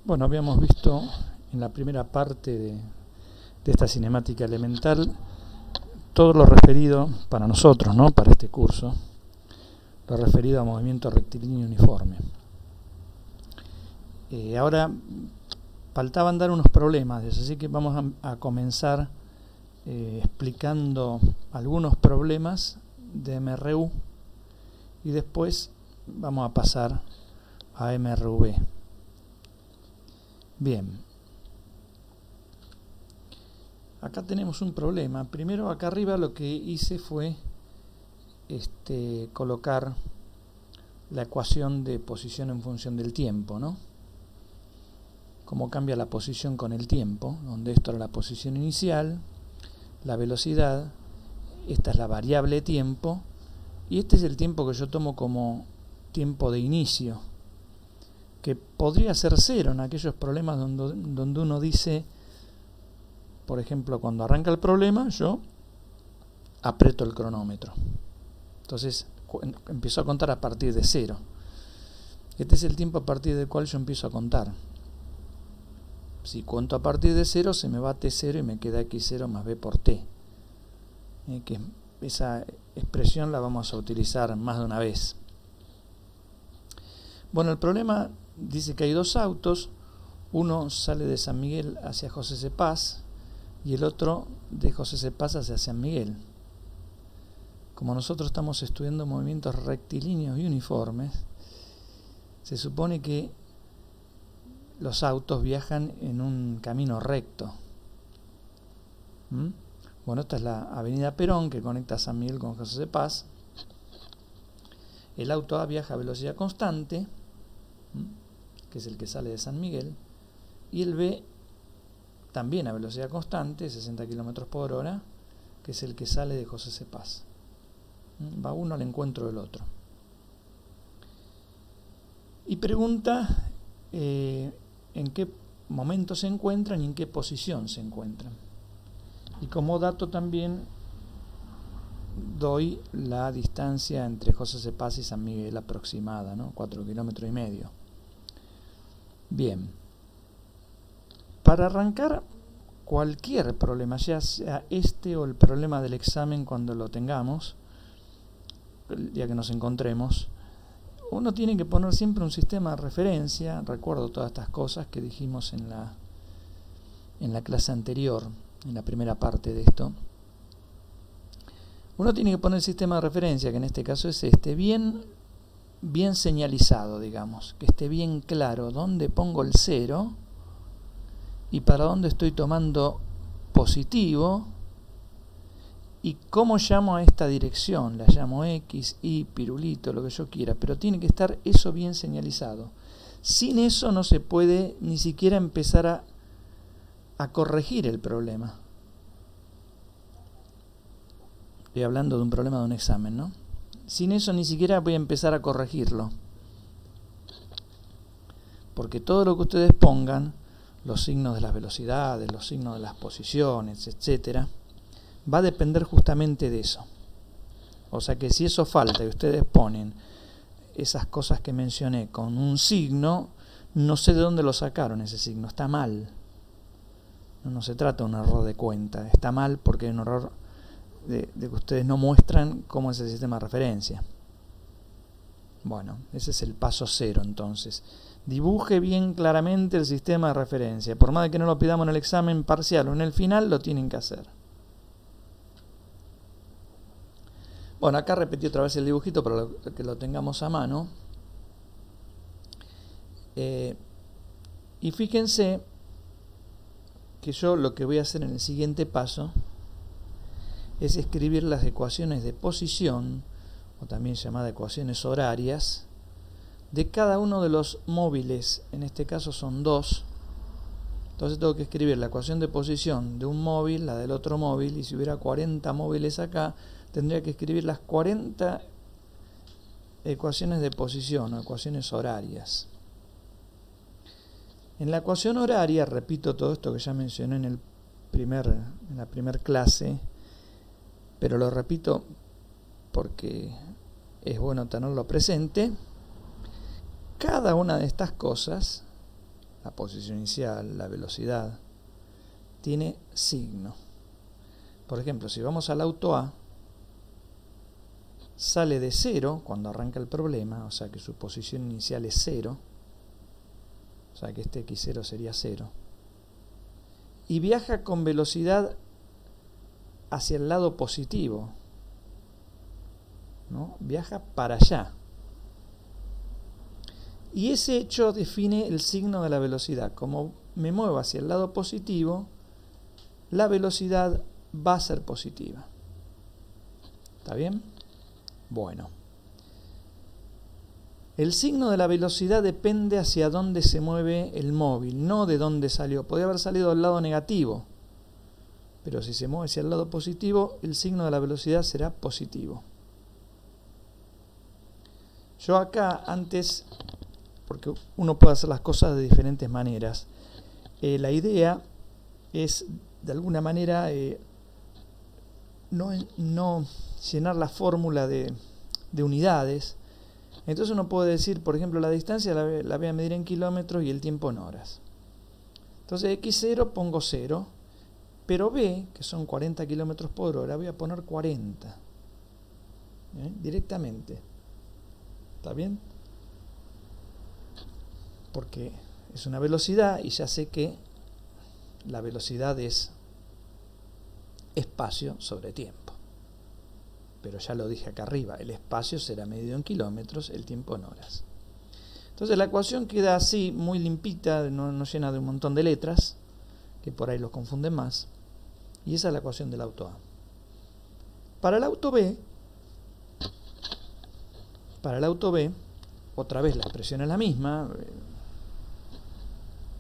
Bueno, habíamos visto en la primera parte de esta cinemática elemental todo lo referido para nosotros, ¿no? Para este curso, lo referido a movimiento rectilíneo uniforme. Ahora faltaban dar unos problemas de eso, así que vamos a comenzar explicando algunos problemas de MRU y después vamos a pasar a MRV. Bien, acá tenemos un problema. Primero, acá arriba lo que hice fue colocar la ecuación de posición en función del tiempo, ¿no? Cómo cambia la posición con el tiempo, donde esto era la posición inicial, la velocidad, esta es la variable tiempo, y este es el tiempo que yo tomo como tiempo de inicio, que podría ser cero en aquellos problemas donde uno dice, por ejemplo, cuando arranca el problema, yo aprieto el cronómetro. Entonces empiezo a contar a partir de cero. Este es el tiempo a partir del cual yo empiezo a contar. Si cuento a partir de cero, se me va T0 y me queda X0 más B por T. Que esa expresión la vamos a utilizar más de una vez. Bueno, el problema dice que hay dos autos. Uno sale de San Miguel hacia José C. Paz y el otro de José C. Paz hacia San Miguel. Como nosotros estamos estudiando movimientos rectilíneos y uniformes, se supone que los autos viajan en un camino recto. Bueno, esta es la avenida Perón que conecta San Miguel con José C. Paz. El auto A viaja a velocidad constante, que es el que sale de San Miguel, y el B también a velocidad constante, 60 km por hora, que es el que sale de José C. Paz. Va uno al encuentro del otro. Y pregunta en qué momento se encuentran y en qué posición se encuentran. Y como dato también doy la distancia entre José C. Paz y San Miguel aproximada, ¿no? 4,5 kilómetros. Bien. Para arrancar cualquier problema, ya sea este o el problema del examen cuando lo tengamos, el día que nos encontremos, uno tiene que poner siempre un sistema de referencia. Recuerdo todas estas cosas que dijimos en la clase anterior, en la primera parte de esto. Uno tiene que poner el sistema de referencia, que en este caso es bien señalizado, digamos, que esté bien claro dónde pongo el cero y para dónde estoy tomando positivo y cómo llamo a esta dirección. La llamo X, Y, pirulito, lo que yo quiera, pero tiene que estar eso bien señalizado. Sin eso no se puede ni siquiera empezar a corregir el problema. Estoy hablando de un problema de un examen, ¿no? Sin eso ni siquiera voy a empezar a corregirlo. Porque todo lo que ustedes pongan, los signos de las velocidades, los signos de las posiciones, etcétera, va a depender justamente de eso. O sea que si eso falta y ustedes ponen esas cosas que mencioné con un signo, no sé de dónde lo sacaron ese signo, está mal. No se trata de un error de cuenta, está mal porque hay un error de que ustedes no muestran cómo es el sistema de referencia. Bueno, ese es el paso cero entonces. Dibuje bien claramente el sistema de referencia. Por más de que no lo pidamos en el examen parcial o en el final, lo tienen que hacer. Bueno, acá repetí otra vez el dibujito para que lo tengamos a mano. Y fíjense que yo lo que voy a hacer en el siguiente paso es escribir las ecuaciones de posición, o también llamadas ecuaciones horarias, de cada uno de los móviles. En este caso son dos. Entonces tengo que escribir la ecuación de posición de un móvil, la del otro móvil, y si hubiera 40 móviles acá, tendría que escribir las 40 ecuaciones de posición o ecuaciones horarias. En la ecuación horaria, repito todo esto que ya mencioné en la primera clase, pero lo repito porque es bueno tenerlo presente. Cada una de estas cosas la posición inicial, la velocidad, tiene signo. Por ejemplo, si vamos al auto A, sale de 0 cuando arranca el problema, o sea que su posición inicial es 0, o sea que este x0 sería 0, y viaja con velocidad hacia el lado positivo, ¿no? Viaja para allá. Y ese hecho define el signo de la velocidad. Como me muevo hacia el lado positivo, la velocidad va a ser positiva. ¿Está bien? Bueno. El signo de la velocidad depende hacia dónde se mueve el móvil, no de dónde salió. Podría haber salido del lado negativo, pero si se mueve hacia el lado positivo, el signo de la velocidad será positivo. Yo acá antes, porque uno puede hacer las cosas de diferentes maneras, la idea es de alguna manera no llenar la fórmula de unidades. Entonces uno puede decir, por ejemplo, la distancia la voy a medir en kilómetros y el tiempo en horas. Entonces x0 pongo 0, pero b, que son 40 kilómetros por hora, voy a poner 40. Directamente. ¿Está bien? Porque es una velocidad y ya sé que la velocidad es espacio sobre tiempo. Pero ya lo dije acá arriba, el espacio será medido en kilómetros, el tiempo en horas. Entonces la ecuación queda así, muy limpita, no llena de un montón de letras, que por ahí los confunden más. Y esa es la ecuación del auto A. Para el auto B, otra vez la expresión es la misma.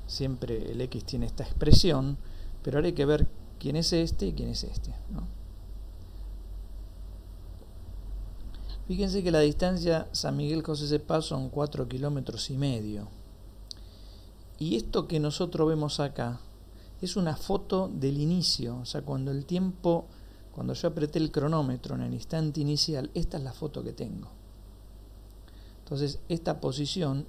Siempre el X tiene esta expresión, pero ahora hay que ver quién es este y quién es este, ¿no? Fíjense que la distancia San Miguel-José Cepaz son 4,5 kilómetros. Y esto que nosotros vemos acá es una foto del inicio, o sea, cuando yo apreté el cronómetro en el instante inicial, esta es la foto que tengo. Entonces, esta posición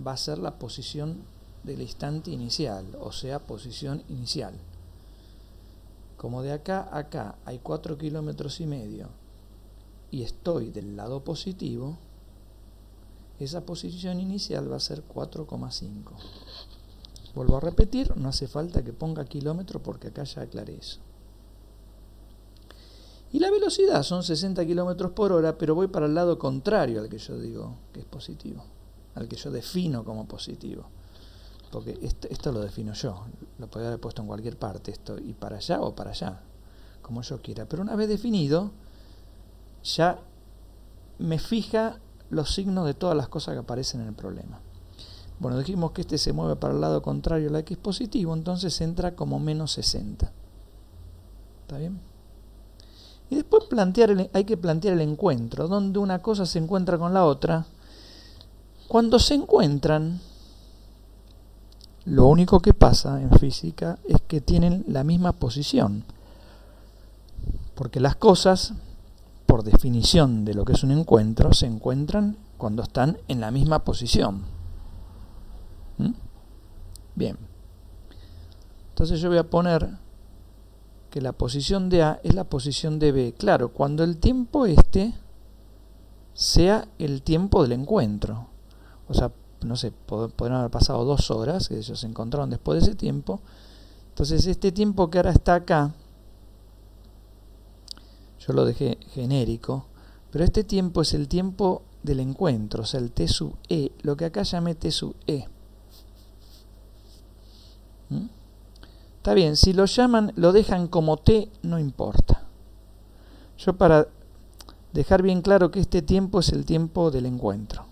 va a ser la posición del instante inicial, o sea, posición inicial. Como de acá a acá hay 4,5 kilómetros y estoy del lado positivo, esa posición inicial va a ser 4,5. Vuelvo a repetir, no hace falta que ponga kilómetros porque acá ya aclaré eso. Y la velocidad son 60 kilómetros por hora, pero voy para el lado contrario al que yo digo que es positivo, al que yo defino como positivo. Porque esto lo defino yo, lo podría haber puesto en cualquier parte, esto, y para allá o para allá, como yo quiera. Pero una vez definido, ya me fija los signos de todas las cosas que aparecen en el problema. Bueno, dijimos que este se mueve para el lado contrario al X positivo, entonces entra como menos 60. ¿Está bien? Y después hay que plantear el encuentro, donde una cosa se encuentra con la otra. Cuando se encuentran, lo único que pasa en física es que tienen la misma posición. Porque las cosas, por definición de lo que es un encuentro, se encuentran cuando están en la misma posición. Bien. Entonces yo voy a poner que la posición de A es la posición de B. Claro, cuando el tiempo sea el tiempo del encuentro. O sea, no sé, podrían haber pasado 2 horas, que ellos se encontraron después de ese tiempo. Entonces este tiempo que ahora está acá, yo lo dejé genérico, pero este tiempo es el tiempo del encuentro, o sea, el T sub E, lo que acá llamé T sub E. Está bien, si lo dejan como T, no importa. Yo para dejar bien claro que este tiempo es el tiempo del encuentro.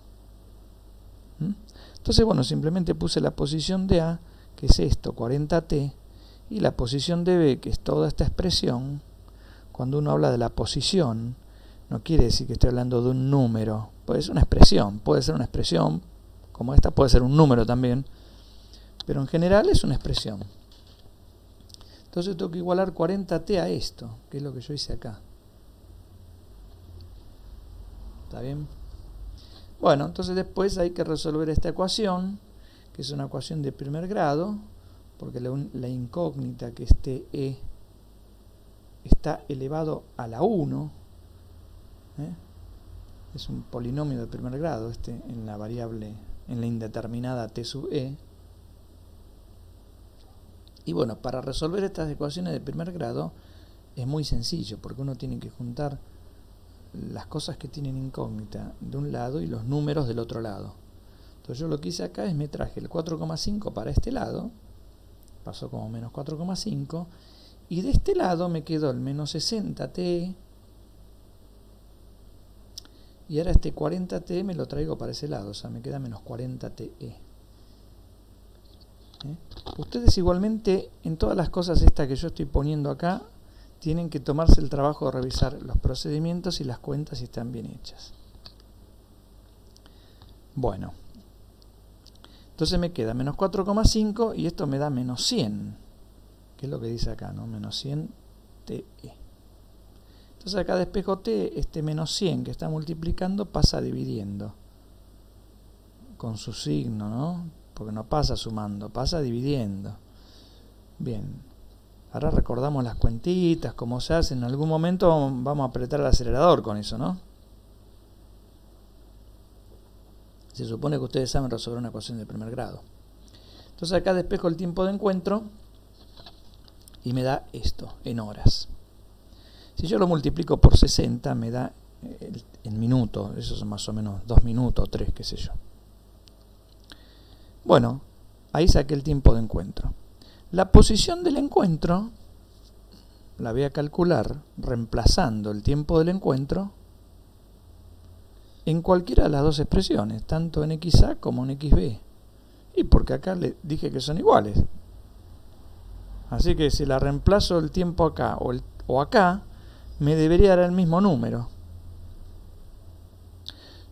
Entonces, bueno, simplemente puse la posición de A, que es esto, 40T, y la posición de B, que es toda esta expresión. Cuando uno habla de la posición, no quiere decir que estoy hablando de un número, puede ser una expresión, como esta puede ser un número también, pero en general es una expresión. Entonces tengo que igualar 40T a esto, que es lo que yo hice acá. ¿Está bien? Bueno, entonces después hay que resolver esta ecuación, que es una ecuación de primer grado, porque la incógnita que este e está elevado a la 1, es un polinomio de primer grado en la variable, en la indeterminada t sub e. Y bueno, para resolver estas ecuaciones de primer grado es muy sencillo, porque uno tiene que juntar las cosas que tienen incógnita de un lado y los números del otro lado. Entonces yo lo que hice acá es me traje el 4,5 para este lado, pasó como menos 4,5, y de este lado me quedó el menos 60t, y ahora este 40t me lo traigo para ese lado, o sea, me queda menos 40te. Ustedes igualmente, en todas las cosas estas que yo estoy poniendo acá, tienen que tomarse el trabajo de revisar los procedimientos y las cuentas si están bien hechas. Bueno, entonces me queda menos 4,5 y esto me da menos 100, que es lo que dice acá, ¿no? Menos 100te. Entonces acá despejo t, este menos 100 que está multiplicando pasa dividiendo con su signo, ¿no? Porque no pasa sumando, pasa dividiendo. Bien, ahora recordamos las cuentitas, cómo se hace. En algún momento vamos a apretar el acelerador con eso, ¿no? Se supone que ustedes saben resolver una ecuación de primer grado. Entonces acá despejo el tiempo de encuentro y me da esto, en horas. Si yo lo multiplico por 60 me da en minutos, eso son más o menos 2 minutos, 3, qué sé yo. Bueno, ahí saqué el tiempo de encuentro. La posición del encuentro la voy a calcular reemplazando el tiempo del encuentro en cualquiera de las dos expresiones, tanto en XA como en XB. Y porque acá le dije que son iguales. Así que si la reemplazo el tiempo acá o acá, me debería dar el mismo número.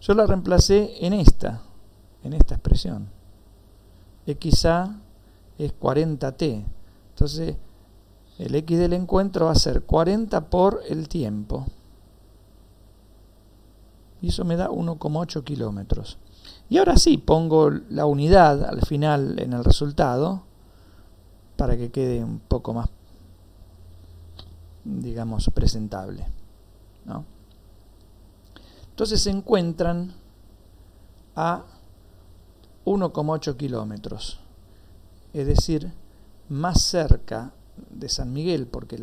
Yo la reemplacé en esta expresión. XA es 40t. Entonces, el X del encuentro va a ser 40 por el tiempo. Y eso me da 1,8 kilómetros. Y ahora sí, pongo la unidad al final en el resultado para que quede un poco más, digamos, presentable, ¿no? Entonces se encuentran a 1,8 kilómetros, es decir, más cerca de San Miguel, porque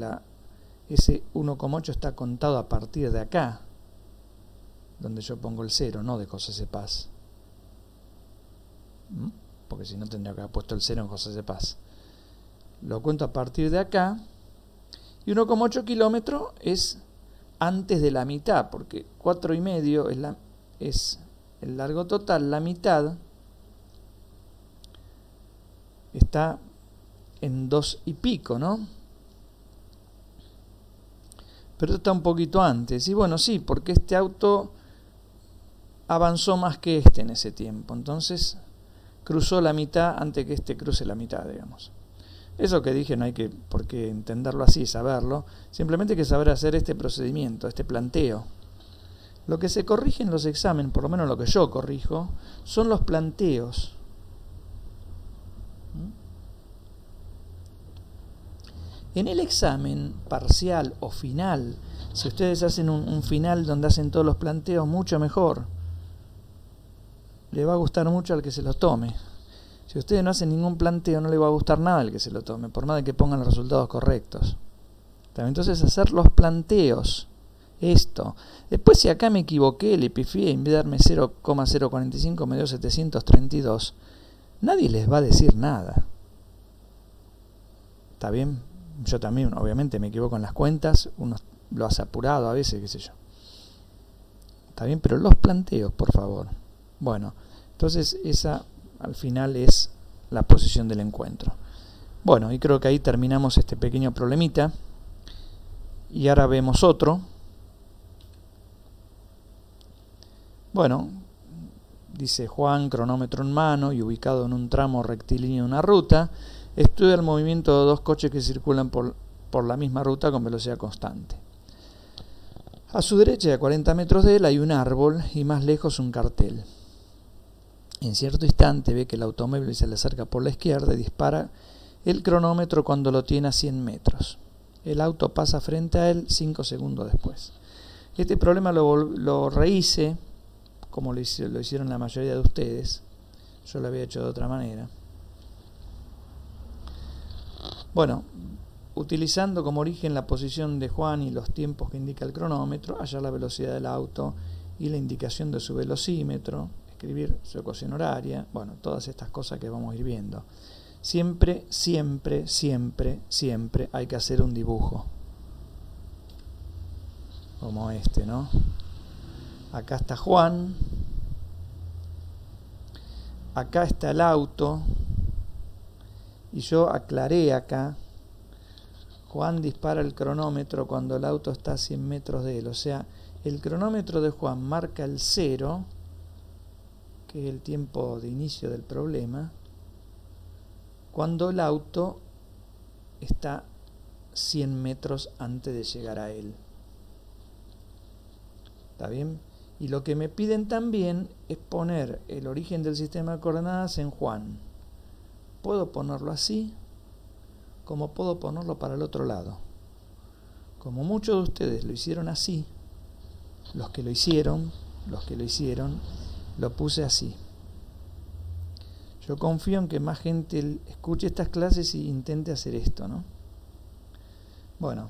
ese 1,8 está contado a partir de acá, donde yo pongo el 0, no de José Cepaz, porque si no tendría que haber puesto el 0 en José Cepaz. Lo cuento a partir de acá, y 1,8 kilómetros es antes de la mitad, porque 4,5 es el largo total, la mitad está en 2 y pico, ¿no? Pero está un poquito antes. Y bueno, sí, porque este auto avanzó más que en ese tiempo. Entonces cruzó la mitad antes que cruce la mitad, digamos. Eso que dije no hay por qué entenderlo así, saberlo. Simplemente hay que saber hacer este procedimiento, este planteo. Lo que se corrige en los exámenes, por lo menos lo que yo corrijo, son los planteos. En el examen parcial o final, si ustedes hacen un final donde hacen todos los planteos, mucho mejor. Le va a gustar mucho al que se los tome. Si ustedes no hacen ningún planteo, no le va a gustar nada al que se lo tome, por más de que pongan los resultados correctos. Entonces hacer los planteos, esto. Después si acá me equivoqué, le pifié, en vez de darme 0,045 me dio 732, nadie les va a decir nada. ¿Está bien? Yo también, obviamente, me equivoco en las cuentas, uno lo hace apurado a veces, qué sé yo. ¿Está bien? Pero los planteos, por favor. Bueno, entonces esa al final es la posición del encuentro. Bueno, y creo que ahí terminamos este pequeño problemita. Y ahora vemos otro. Bueno, dice Juan, cronómetro en mano y ubicado en un tramo rectilíneo de una ruta, estudia el movimiento de dos coches que circulan por la misma ruta con velocidad constante. A su derecha, a 40 metros de él, hay un árbol y más lejos un cartel. En cierto instante ve que el automóvil se le acerca por la izquierda y dispara el cronómetro cuando lo tiene a 100 metros. El auto pasa frente a él 5 segundos después. Este problema lo rehice, como lo hicieron la mayoría de ustedes. Yo lo había hecho de otra manera. Bueno, utilizando como origen la posición de Juan y los tiempos que indica el cronómetro, hallar la velocidad del auto y la indicación de su velocímetro, escribir su ecuación horaria, bueno, todas estas cosas que vamos a ir viendo. Siempre, siempre, siempre, siempre hay que hacer un dibujo. Como este, ¿no? Acá está Juan. Acá está el auto. Y yo aclaré acá. Juan dispara el cronómetro cuando el auto está a 100 metros de él. O sea, el cronómetro de Juan marca el 0, que es el tiempo de inicio del problema, cuando el auto está 100 metros antes de llegar a él. ¿Está bien? Y lo que me piden también es poner el origen del sistema de coordenadas en Juan. Puedo ponerlo así, como puedo ponerlo para el otro lado. Como muchos de ustedes lo hicieron así, los que lo hicieron, lo puse así. Yo confío en que más gente escuche estas clases y intente hacer esto, ¿no? Bueno.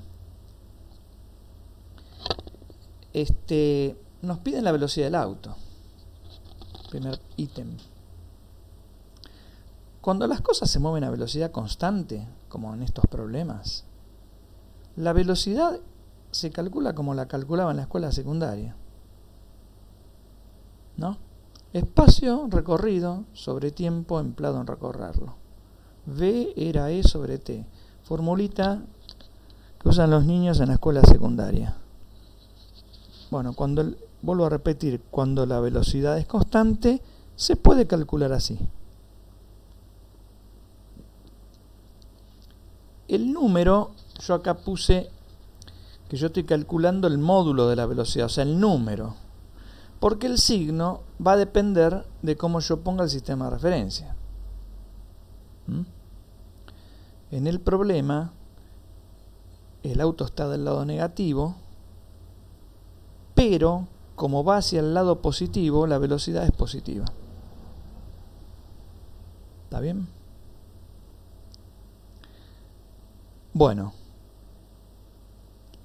Nos piden la velocidad del auto. Primer ítem. Cuando las cosas se mueven a velocidad constante, como en estos problemas, la velocidad se calcula como la calculaba en la escuela secundaria, ¿no? Espacio recorrido sobre tiempo empleado en recorrerlo. V era E sobre T. Formulita que usan los niños en la escuela secundaria. Bueno, vuelvo a repetir, cuando la velocidad es constante, se puede calcular así. El número, yo acá puse que yo estoy calculando el módulo de la velocidad, o sea, el número. Porque el signo va a depender de cómo yo ponga el sistema de referencia. En el problema, el auto está del lado negativo, pero como va hacia el lado positivo, la velocidad es positiva. ¿Está bien? Bueno,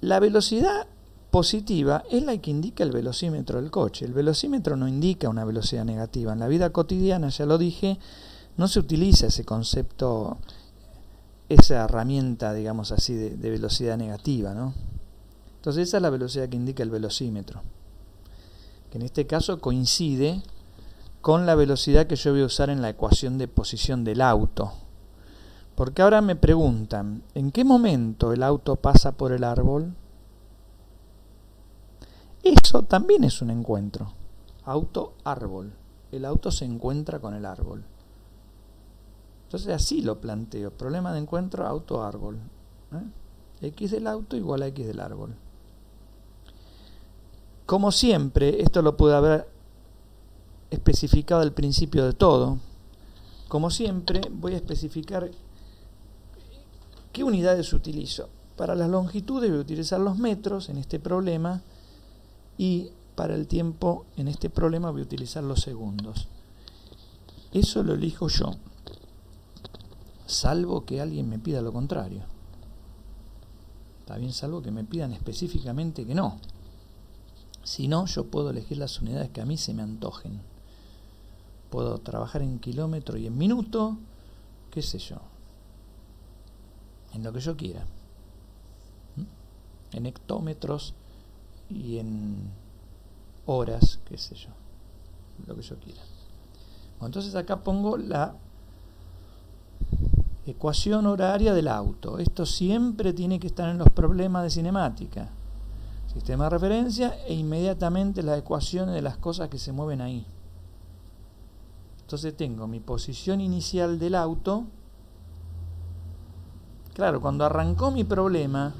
la velocidad positiva es la que indica el velocímetro del coche. El velocímetro no indica una velocidad negativa. En la vida cotidiana, ya lo dije, no se utiliza ese concepto, esa herramienta, digamos así, de velocidad negativa, ¿no? Entonces esa es la velocidad que indica el velocímetro, que en este caso coincide con la velocidad que yo voy a usar en la ecuación de posición del auto. Porque ahora me preguntan, ¿en qué momento el auto pasa por el árbol? Eso también es un encuentro. Auto-árbol. El auto se encuentra con el árbol. Entonces así lo planteo. Problema de encuentro, auto-árbol. X del auto igual a X del árbol. Como siempre, esto lo pude haber especificado al principio de todo. Como siempre, voy a especificar qué unidades utilizo. Para las longitudes voy a utilizar los metros en este problema y para el tiempo en este problema voy a utilizar los segundos. Eso lo elijo yo, salvo que alguien me pida lo contrario. Está bien, salvo que me pidan específicamente que no. Si no, yo puedo elegir las unidades que a mí se me antojen. Puedo trabajar en kilómetro y en minuto, qué sé yo, en lo que yo quiera. En hectómetros y en horas, qué sé yo, lo que yo quiera. Bueno, entonces acá pongo la ecuación horaria del auto. Esto siempre tiene que estar en los problemas de cinemática. Sistema de referencia e inmediatamente las ecuaciones de las cosas que se mueven ahí. Entonces tengo mi posición inicial del auto. Claro, cuando arrancó mi problema,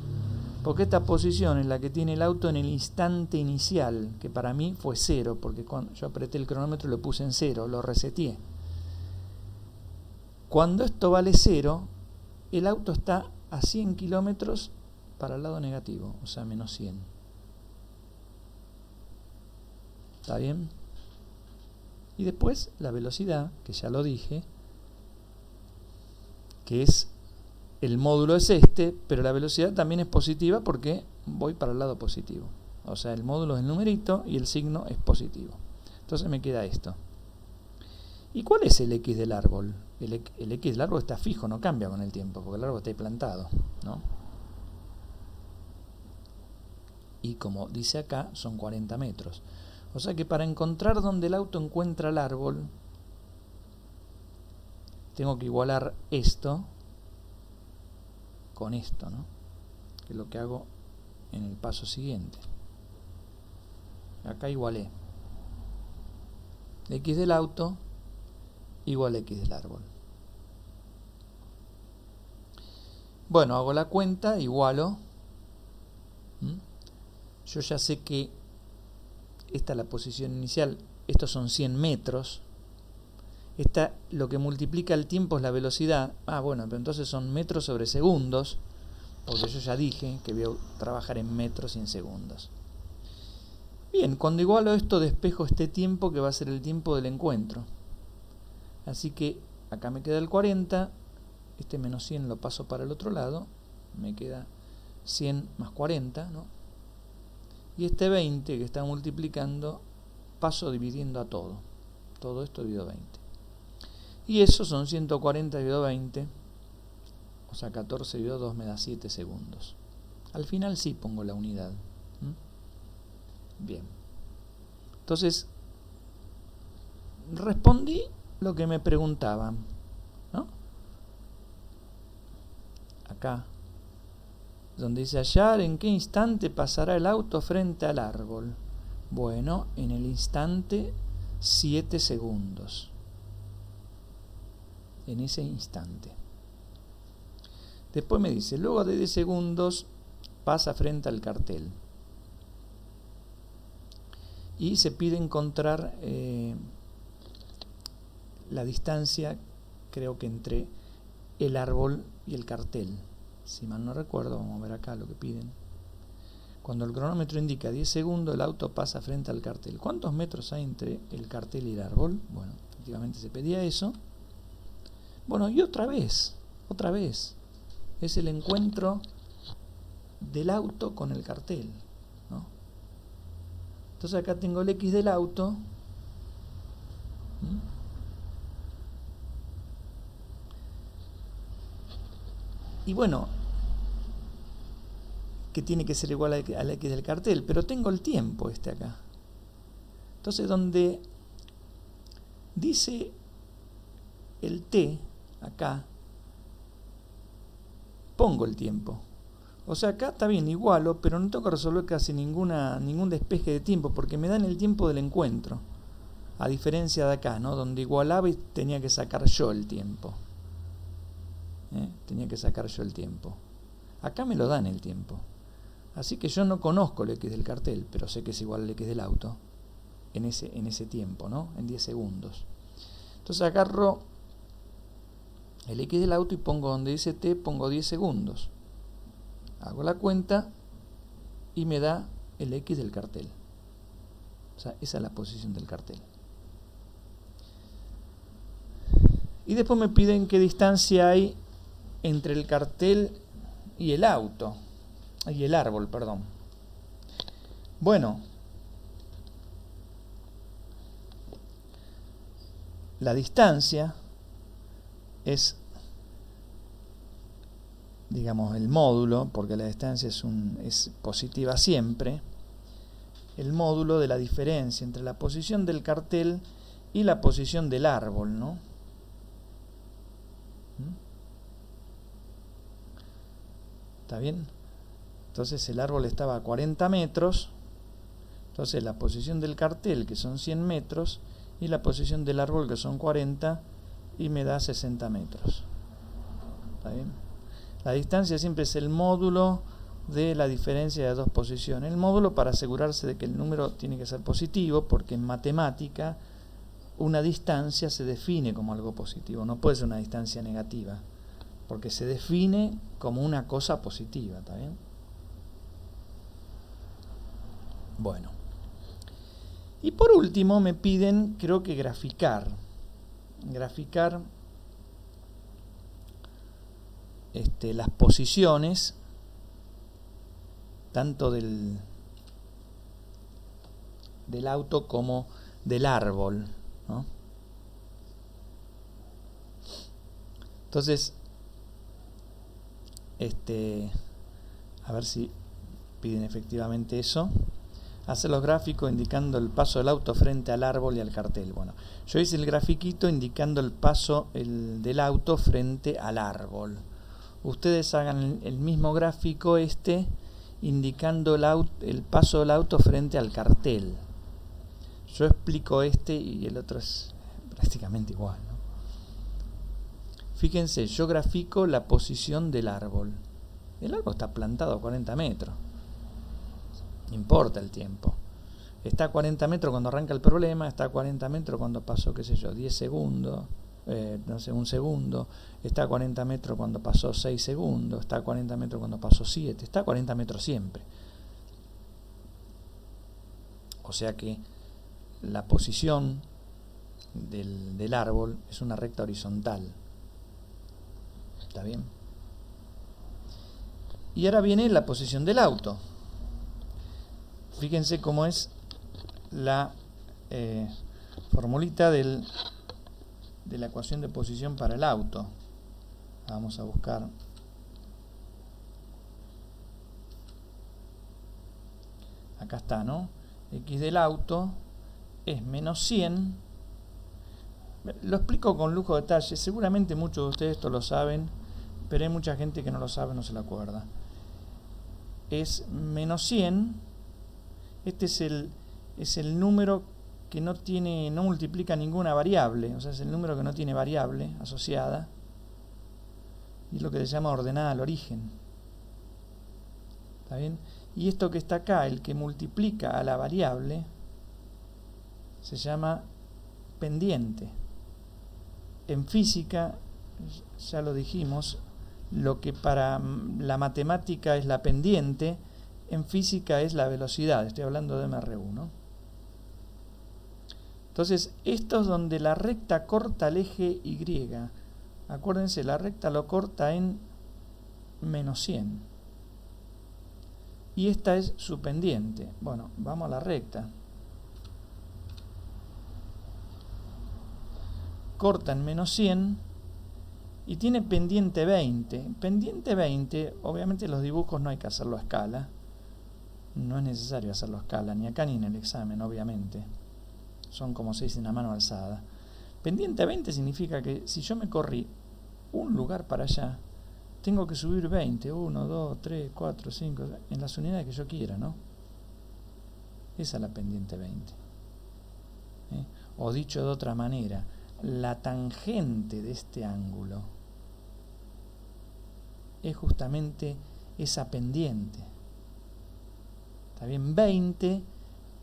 Porque esta posición es la que tiene el auto en el instante inicial, que para mí fue 0, porque cuando yo apreté el cronómetro lo puse en 0, lo reseteé. Cuando esto vale 0, el auto está a 100 kilómetros para el lado negativo, o sea, menos 100. ¿Está bien? Y después la velocidad, que ya lo dije, que es, el módulo es este, pero la velocidad también es positiva porque voy para el lado positivo. O sea, el módulo es el numerito y el signo es positivo. Entonces me queda esto. ¿Y cuál es el X del árbol? El X del árbol está fijo, no cambia con el tiempo, porque el árbol está ahí plantado, ¿no? Y como dice acá, son 40 metros. O sea que para encontrar dónde el auto encuentra el árbol, tengo que igualar esto con esto, ¿no? Que es lo que hago en el paso siguiente. Acá igualé X del auto igual a X del árbol. Bueno, hago la cuenta, igualo. Yo ya sé que esta es la posición inicial, estos son 100 metros. Esta, lo que multiplica el tiempo es la velocidad. Bueno, pero entonces son metros sobre segundos, porque yo ya dije que voy a trabajar en metros y en segundos. Bien, cuando igualo esto despejo este tiempo que va a ser el tiempo del encuentro. Así que acá me queda el 40, este menos 100 lo paso para el otro lado, me queda 100 más 40, ¿no? Y este 20 que está multiplicando, paso dividiendo a todo. Todo esto dividido 20. Y eso son 140 dividido 20, o sea 14 dividido 2 me da 7 segundos. Al final sí pongo la unidad. Bien. Entonces, respondí lo que me preguntaban, ¿no? Acá, donde dice hallar en qué instante pasará el auto frente al árbol. Bueno, en el instante 7 segundos. En ese instante. Después me dice, luego de 10 segundos pasa frente al cartel. Y se pide encontrar la distancia, creo que entre el árbol y el cartel. Si mal no recuerdo, vamos a ver acá lo que piden. Cuando el cronómetro indica 10 segundos, el auto pasa frente al cartel. ¿Cuántos metros hay entre el cartel y el árbol? Bueno, efectivamente se pedía eso. Bueno, y otra vez, es el encuentro del auto con el cartel, ¿no? Entonces acá tengo el X del auto. Y bueno, que tiene que ser igual al X del cartel, pero tengo el tiempo acá. Entonces donde dice el T, acá, pongo el tiempo. O sea, acá está bien, igualo, pero no tengo que resolver casi ningún despeje de tiempo, porque me dan el tiempo del encuentro. A diferencia de acá, ¿no? Donde igualaba y tenía que sacar yo el tiempo. Tenía que sacar yo el tiempo. Acá me lo dan el tiempo. Así que yo no conozco el X del cartel, pero sé que es igual al X del auto en ese tiempo, ¿no? En 10 segundos. Entonces agarro el X del auto y pongo donde dice T, pongo 10 segundos. Hago la cuenta y me da el X del cartel. O sea, esa es la posición del cartel. Y después me piden qué distancia hay entre el cartel y el auto. Y el árbol, perdón. Bueno, la distancia es, digamos, el módulo, porque la distancia es positiva siempre, el módulo de la diferencia entre la posición del cartel y la posición del árbol, ¿no? ¿Está bien? Entonces el árbol estaba a 40 metros, entonces la posición del cartel, que son 100 metros, y la posición del árbol, que son 40, y me da 60 metros. ¿Está bien? La distancia siempre es el módulo de la diferencia de dos posiciones. El módulo para asegurarse de que el número tiene que ser positivo, porque en matemática una distancia se define como algo positivo, no puede ser una distancia negativa, porque se define como una cosa positiva, ¿está bien? Bueno. Y por último me piden, creo que graficar las posiciones tanto del auto como del árbol, ¿no? Entonces, a ver si piden efectivamente eso. Hacer los gráficos indicando el paso del auto frente al árbol y al cartel. Bueno, yo hice el grafiquito indicando el paso del auto frente al árbol. Ustedes hagan el mismo gráfico indicando el paso del auto frente al cartel. Yo explico y el otro es prácticamente igual, ¿no? Fíjense, yo grafico la posición del árbol. El árbol está plantado a 40 metros. No importa el tiempo. Está a 40 metros cuando arranca el problema, está a 40 metros cuando pasó, qué sé yo, 10 segundos, no sé, un segundo, está a 40 metros cuando pasó 6 segundos, está a 40 metros cuando pasó 7, está a 40 metros siempre. O sea que la posición del árbol es una recta horizontal. ¿Está bien? Y ahora viene la posición del auto. Fíjense cómo es la formulita de la ecuación de posición para el auto. Vamos a buscar. Acá está, ¿no? X del auto es menos 100. Lo explico con lujo de detalle. Seguramente muchos de ustedes esto lo saben, pero hay mucha gente que no lo sabe, no se lo acuerda. Es menos 100. Este es el número que no multiplica ninguna variable, o sea, es el número que no tiene variable asociada, y es lo que se llama ordenada al origen. ¿Está bien? Y esto que está acá, el que multiplica a la variable, se llama pendiente. En física, ya lo dijimos, lo que para la matemática es la pendiente, en física es la velocidad. Estoy hablando de MR1. Entonces, esto es donde la recta corta el eje Y. Acuérdense, la recta lo corta en menos 100. Y esta es su pendiente. Bueno, vamos a la recta. Corta en menos 100 y tiene pendiente 20. Pendiente 20, obviamente los dibujos no hay que hacerlo a escala. No es necesario hacerlo a escala, ni acá ni en el examen, obviamente. Son como 6 en la mano alzada. Pendiente 20 significa que si yo me corrí un lugar para allá, tengo que subir 20, 1, 2, 3, 4, 5, en las unidades que yo quiera, ¿no? Esa es la pendiente 20. O dicho de otra manera, la tangente de este ángulo es justamente esa pendiente. ¿Está bien? 20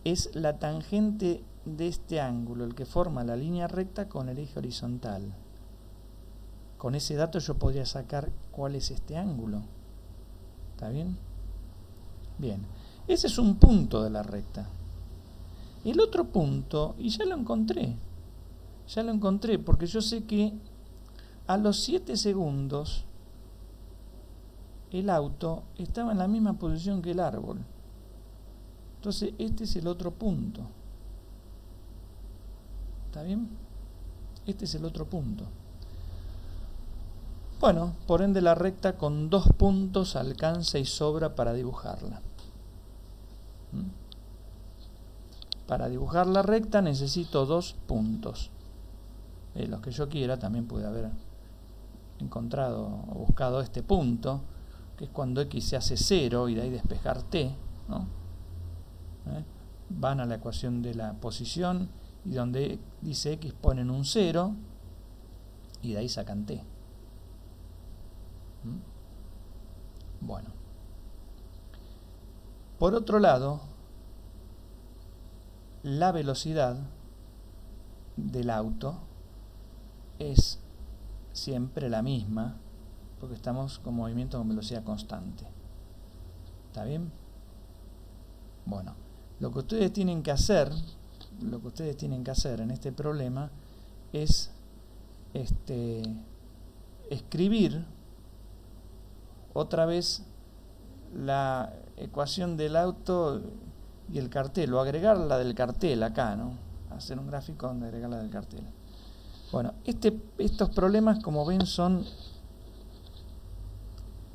es la tangente de este ángulo, el que forma la línea recta con el eje horizontal. Con ese dato yo podría sacar cuál es este ángulo. ¿Está bien? Bien. Ese es un punto de la recta. El otro punto, y ya lo encontré porque yo sé que a los 7 segundos el auto estaba en la misma posición que el árbol. Entonces este es el otro punto. ¿Está bien? Este es el otro punto. Bueno, por ende la recta con 2 puntos alcanza y sobra para dibujarla. Para dibujar la recta necesito 2 puntos. Los que yo quiera, también pude haber encontrado o buscado este punto, que es cuando X se hace 0 y de ahí despejar T, ¿no? Van a la ecuación de la posición y donde dice X ponen un 0 y de ahí sacan T. Bueno, Por otro lado, la velocidad del auto es siempre la misma, porque estamos con movimiento con velocidad constante. ¿Está bien? Bueno, lo que ustedes tienen que hacer en este problema es escribir otra vez la ecuación del auto y el cartel, o agregar la del cartel acá, ¿no? Hacer un gráfico donde agregar la del cartel. Bueno, estos problemas, como ven, son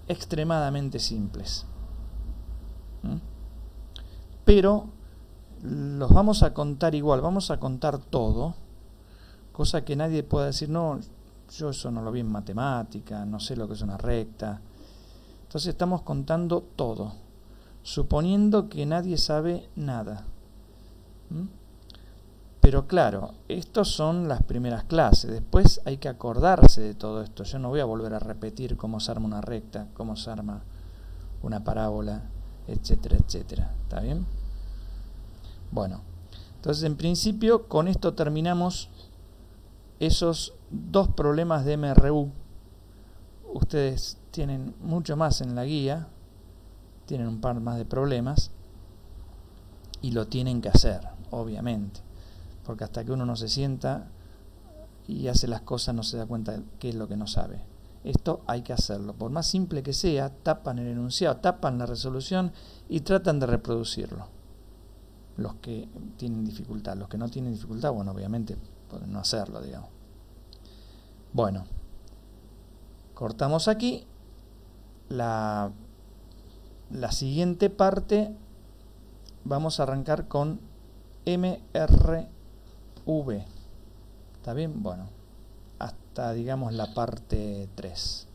extremadamente simples. Pero los vamos a contar igual, vamos a contar todo, cosa que nadie pueda decir, no, yo eso no lo vi en matemática, no sé lo que es una recta. Entonces estamos contando todo, suponiendo que nadie sabe nada. Pero claro, estos son las primeras clases, después hay que acordarse de todo esto. Yo no voy a volver a repetir cómo se arma una recta, cómo se arma una parábola, etcétera, etcétera. ¿Está bien? Bueno, entonces en principio con esto terminamos esos dos problemas de MRU. Ustedes tienen mucho más en la guía, tienen un par más de problemas y lo tienen que hacer, obviamente, porque hasta que uno no se sienta y hace las cosas no se da cuenta de qué es lo que no sabe. Esto hay que hacerlo, por más simple que sea, tapan el enunciado, tapan la resolución y tratan de reproducirlo. Los que tienen dificultad, los que no tienen dificultad, bueno, obviamente pueden no hacerlo, digamos. Bueno, cortamos aquí. La siguiente parte vamos a arrancar con MRV. ¿Está bien? Bueno, hasta digamos la parte 3.